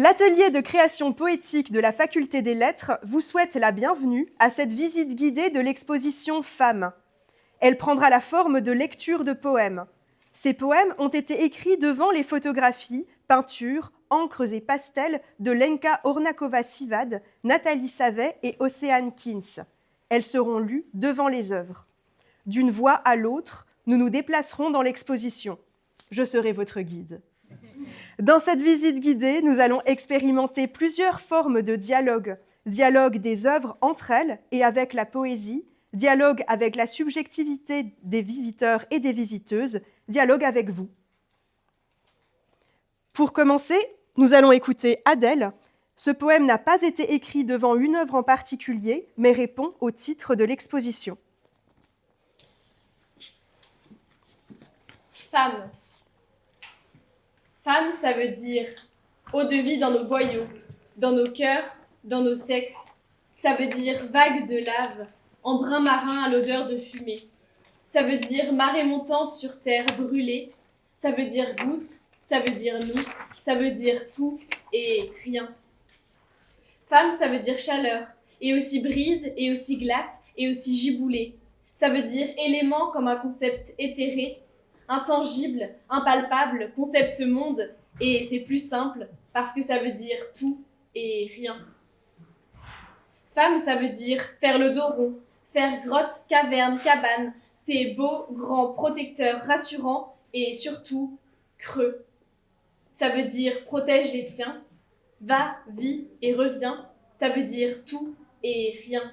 L'atelier de création poétique de la Faculté des Lettres vous souhaite la bienvenue à cette visite guidée de l'exposition Femmes. Elle prendra la forme de lecture de poèmes. Ces poèmes ont été écrits devant les photographies, peintures, encres et pastels de Lenka Ornakova-Sivad, Nathalie Savet et Océane Kins. Elles seront lues devant les œuvres. D'une voix à l'autre, nous nous déplacerons dans l'exposition. Je serai votre guide. Dans cette visite guidée, nous allons expérimenter plusieurs formes de dialogue. Dialogue des œuvres entre elles et avec la poésie, dialogue avec la subjectivité des visiteurs et des visiteuses, dialogue avec vous. Pour commencer, nous allons écouter Adèle. Ce poème n'a pas été écrit devant une œuvre en particulier, mais répond au titre de l'exposition. Femme. Femme, ça veut dire eau de vie dans nos boyaux, dans nos cœurs, dans nos sexes. Ça veut dire vague de lave, embrun marin à l'odeur de fumée. Ça veut dire marée montante sur terre brûlée. Ça veut dire goutte, ça veut dire nous, ça veut dire tout et rien. Femme, ça veut dire chaleur, et aussi brise, et aussi glace, et aussi giboulée. Ça veut dire élément comme un concept éthéré, intangible, impalpable, concept monde, et c'est plus simple parce que ça veut dire tout et rien. Femme, ça veut dire faire le dos rond, faire grotte, caverne, cabane, c'est beau, grand, protecteur, rassurant et surtout creux. Ça veut dire protège les tiens, va, vis et reviens, ça veut dire tout et rien.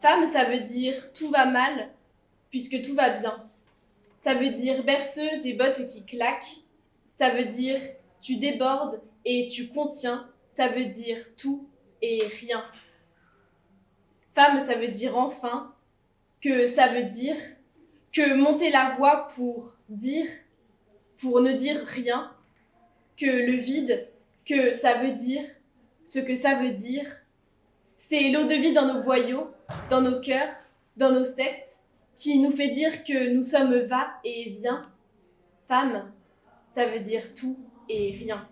Femme, ça veut dire tout va mal puisque tout va bien. Ça veut dire berceuse et bottes qui claquent. Ça veut dire tu débordes et tu contiens. Ça veut dire tout et rien. Femme, ça veut dire enfin que ça veut dire que monter la voix pour dire, pour ne dire rien, que le vide, que ça veut dire ce que ça veut dire. C'est l'eau de vie dans nos boyaux, dans nos cœurs, dans nos sexes, qui nous fait dire que nous sommes va et vient. Femme, ça veut dire tout et rien.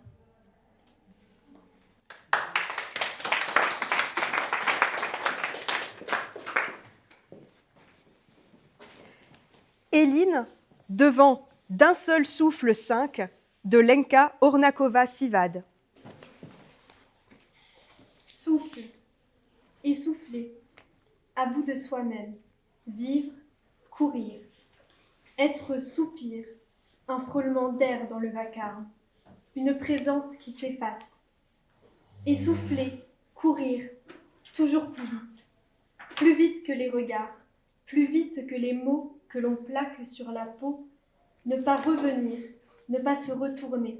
Éline, devant D'un seul souffle 5 de Lenka Ornakova-Sivad. Souffle, essouffler, à bout de soi-même, vivre, courir, être soupir, un frôlement d'air dans le vacarme, une présence qui s'efface. Essouffler, courir, toujours plus vite que les regards, plus vite que les mots que l'on plaque sur la peau, ne pas revenir, ne pas se retourner,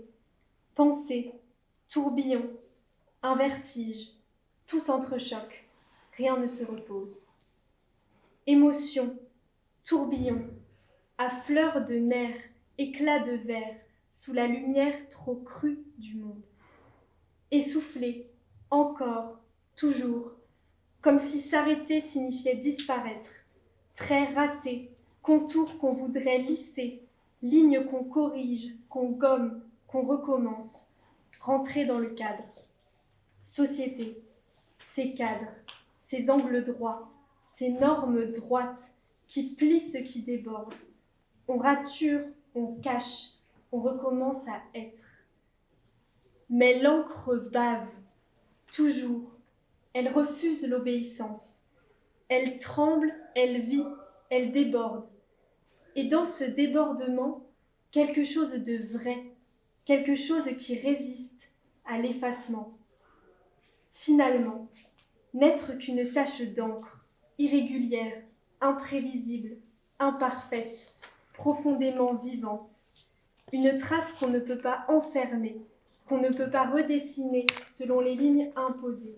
penser, tourbillon, un vertige, tout s'entrechoque, rien ne se repose. Émotion, tourbillon, à fleur de nerfs, éclat de verre, sous la lumière trop crue du monde. Essouffler, encore, toujours, comme si s'arrêter signifiait disparaître, trait raté, contour qu'on voudrait lisser, ligne qu'on corrige, qu'on gomme, qu'on recommence, rentrer dans le cadre. Société, ces cadres, ces angles droits, ces normes droites qui plient ce qui déborde. On rature, on cache, on recommence à être. Mais l'encre bave, toujours. Elle refuse l'obéissance. Elle tremble, elle vit, elle déborde. Et dans ce débordement, quelque chose de vrai, quelque chose qui résiste à l'effacement. Finalement, n'être qu'une tache d'encre, irrégulière, imprévisible, imparfaite, profondément vivante. Une trace qu'on ne peut pas enfermer, qu'on ne peut pas redessiner selon les lignes imposées.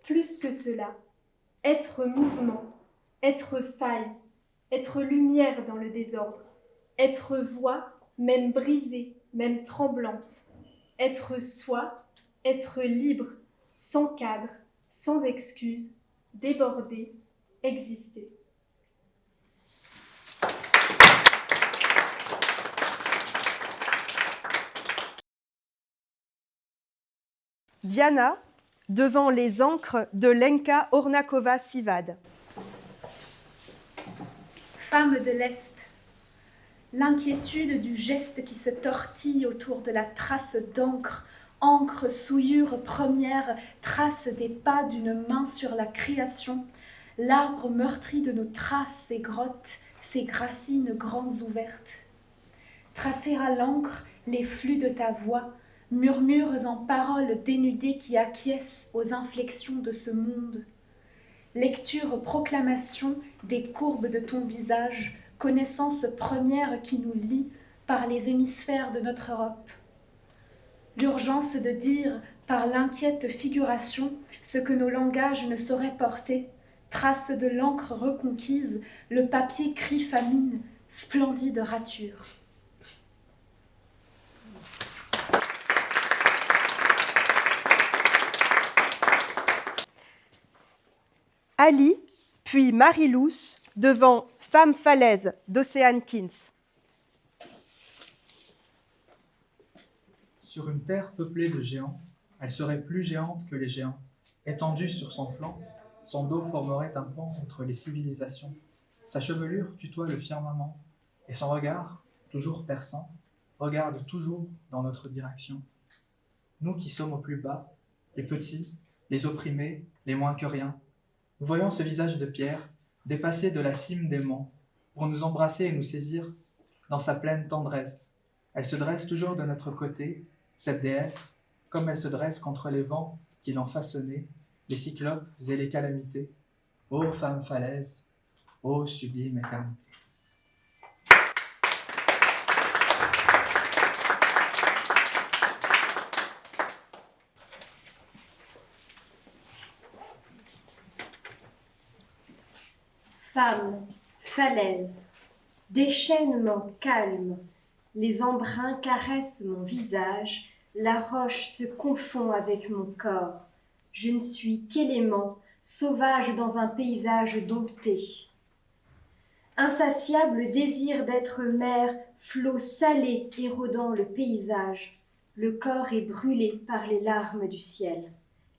Plus que cela, être mouvement, être faille, être lumière dans le désordre, être voix, même brisée, même tremblante, être soi, être libre, sans cadre, sans excuse, déborder, exister. Diana, devant les ancres de Lenka Ornakova-Sivad. Femme de l'Est, l'inquiétude du geste qui se tortille autour de la trace d'encre, encre, souillure première, trace des pas d'une main sur la création, l'arbre meurtri de nos traces et grottes, ses racines grandes ouvertes. Tracer à l'encre les flux de ta voix, murmures en paroles dénudées qui acquiescent aux inflexions de ce monde. Lecture, proclamation des courbes de ton visage, connaissance première qui nous lie par les hémisphères de notre Europe. L'urgence de dire par l'inquiète figuration ce que nos langages ne sauraient porter, trace de l'encre reconquise, le papier crie famine, splendide rature. Ali, puis Marie-Luce, devant Femme falaise d'Océane Kins. Sur une terre peuplée de géants, elle serait plus géante que les géants. Étendue sur son flanc, son dos formerait un pont entre les civilisations. Sa chevelure tutoie le firmament, et son regard, toujours perçant, regarde toujours dans notre direction. Nous qui sommes au plus bas, les petits, les opprimés, les moins que rien, nous voyons ce visage de pierre dépasser de la cime des monts pour nous embrasser et nous saisir dans sa pleine tendresse. Elle se dresse toujours de notre côté, cette déesse, comme elle se dresse contre les vents qui l'ont façonnée, les cyclopes et les calamités. Ô femme falaise, ô sublime éternité. Femme, falaise, déchaînement calme, les embruns caressent mon visage, la roche se confond avec mon corps. Je ne suis qu'élément, sauvage dans un paysage dompté. Insatiable désir d'être mer, flot salé érodant le paysage. Le corps est brûlé par les larmes du ciel.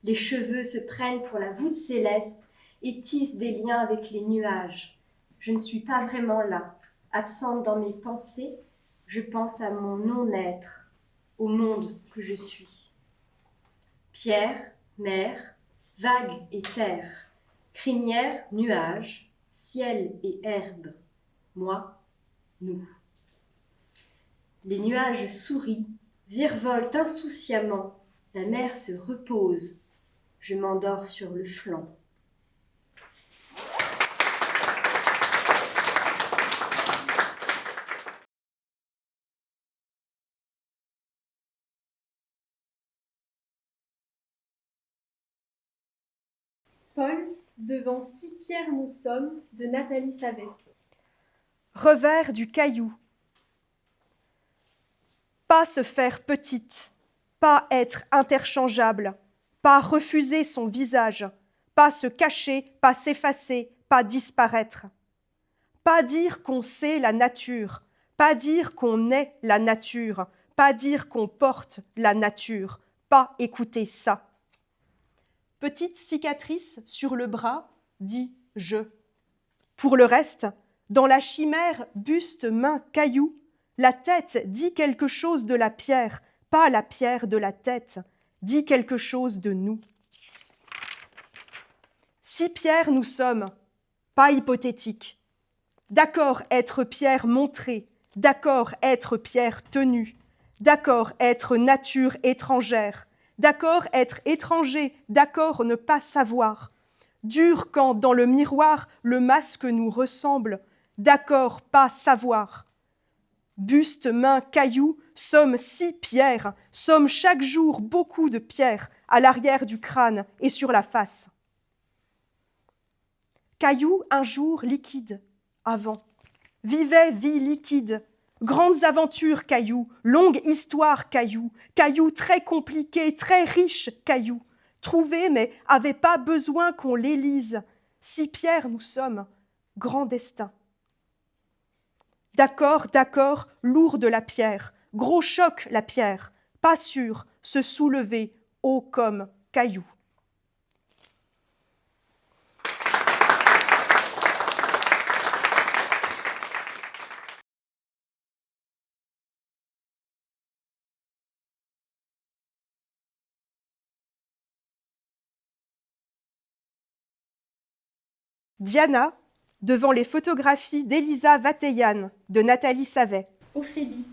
Les cheveux se prennent pour la voûte céleste et tissent des liens avec les nuages. Je ne suis pas vraiment là, absente dans mes pensées, je pense à mon non-être, au monde que je suis. Pierre, mer, vague et terre, crinière, nuage, ciel et herbe, moi, nous. Les nuages sourient, virevoltent insouciamment, la mer se repose, je m'endors sur le flanc. Paul, devant 6 pierres nous sommes, de Nathalie Savet. Revers du caillou. Pas se faire petite, pas être interchangeable, pas refuser son visage, pas se cacher, pas s'effacer, pas disparaître. Pas dire qu'on sait la nature, pas dire qu'on est la nature, pas dire qu'on porte la nature, pas écouter ça. Petite cicatrice sur le bras, dit je. Pour le reste, dans la chimère buste, main, caillou, la tête dit quelque chose de la pierre, pas la pierre de la tête, dit quelque chose de nous. 6 pierres nous sommes, pas hypothétiques. D'accord être pierre montrée, d'accord être pierre tenue, d'accord être nature étrangère, d'accord être étranger, d'accord ne pas savoir. Dur quand dans le miroir le masque nous ressemble, d'accord pas savoir. Buste, main, caillou, sommes 6 pierres, sommes chaque jour beaucoup de pierres à l'arrière du crâne et sur la face. Caillou un jour liquide, avant. Vivait vie liquide. Grandes aventures, caillou, longue histoire, caillou, caillou très compliqué, très riche, caillou, trouvé mais avait pas besoin qu'on les lise. 6 pierres nous sommes, grand destin. D'accord, lourde la pierre, gros choc la pierre, pas sûr, se soulever, haut comme caillou. Diana, devant les photographies d'Elisa Vateyan de Nathalie Savet. Ophélie.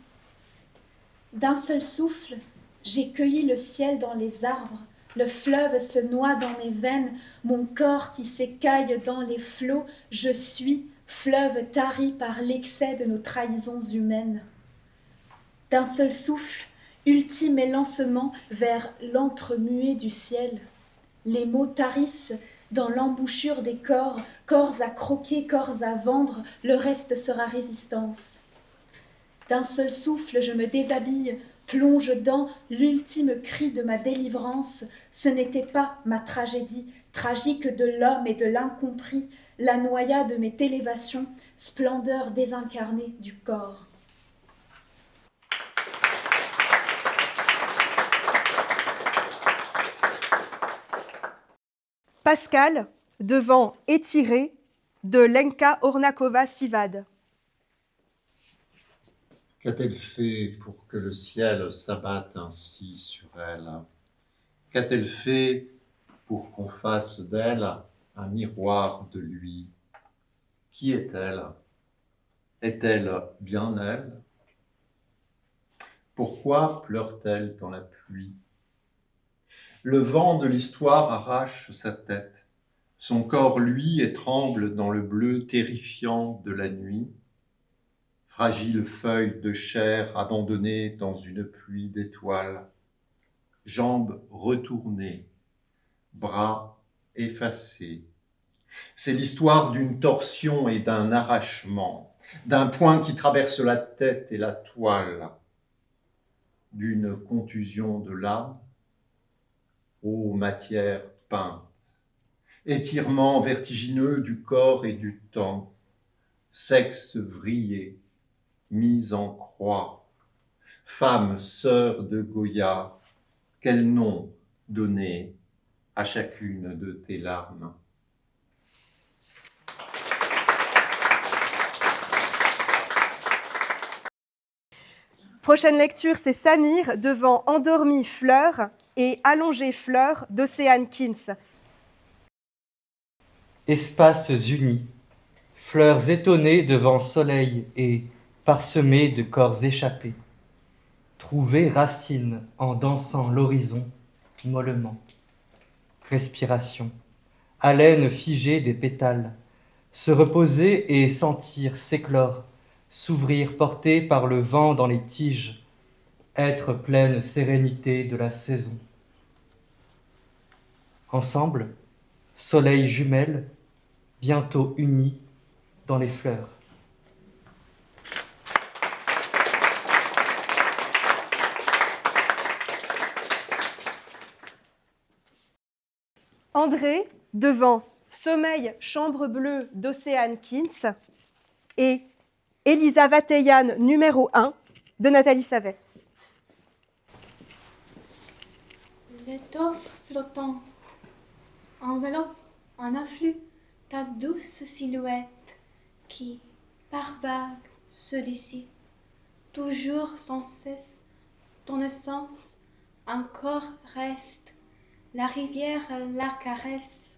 D'un seul souffle, j'ai cueilli le ciel dans les arbres, le fleuve se noie dans mes veines, mon corps qui s'écaille dans les flots, je suis, fleuve tari par l'excès de nos trahisons humaines. D'un seul souffle, ultime élancement vers l'entremuet du ciel. Les mots tarissent dans l'embouchure des corps, corps à croquer, corps à vendre, le reste sera résistance. D'un seul souffle, je me déshabille, plonge dans l'ultime cri de ma délivrance. Ce n'était pas ma tragédie, tragique de l'homme et de l'incompris, la noyade m'est élévation, splendeur désincarnée du corps. Pascal, devant Étiré de Lenka Ornakova-Sivad. Qu'a-t-elle fait pour que le ciel s'abatte ainsi sur elle? Qu'a-t-elle fait pour qu'on fasse d'elle un miroir de lui? Qui est-elle? Est-elle bien elle? Pourquoi pleure-t-elle dans la pluie? Le vent de l'histoire arrache sa tête. Son corps, lui, étrangle dans le bleu terrifiant de la nuit. Fragile feuille de chair abandonnée dans une pluie d'étoiles. Jambes retournées, bras effacés. C'est l'histoire d'une torsion et d'un arrachement, d'un point qui traverse la tête et la toile, d'une contusion de l'âme, ô matière peinte, étirement vertigineux du corps et du temps, sexe vrillé, mise en croix, femme sœur de Goya, quel nom donner à chacune de tes larmes? Prochaine lecture, c'est Samir devant Endormie fleur et Allongée fleur d'Océane Kins. Espaces unis, fleurs étonnées devant soleil et parsemées de corps échappés. Trouver racine en dansant l'horizon mollement. Respiration, haleine figée des pétales, se reposer et sentir s'éclore, s'ouvrir porté par le vent dans les tiges, être pleine sérénité de la saison. Ensemble, soleil jumelle, bientôt unis dans les fleurs. André devant Sommeil chambre bleue d'Océane Kins et Elisa Vateyan numéro 1 de Nathalie Savet. L'étoffe flottante enveloppe en afflux ta douce silhouette qui, par vagues, se dissipe, toujours sans cesse, ton essence encore reste, la rivière la caresse.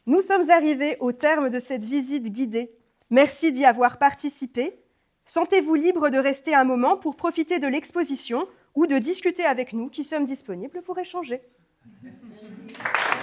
Nous sommes arrivés au terme de cette visite guidée. Merci d'y avoir participé. Sentez-vous libre de rester un moment pour profiter de l'exposition ou de discuter avec nous qui sommes disponibles pour échanger. Merci.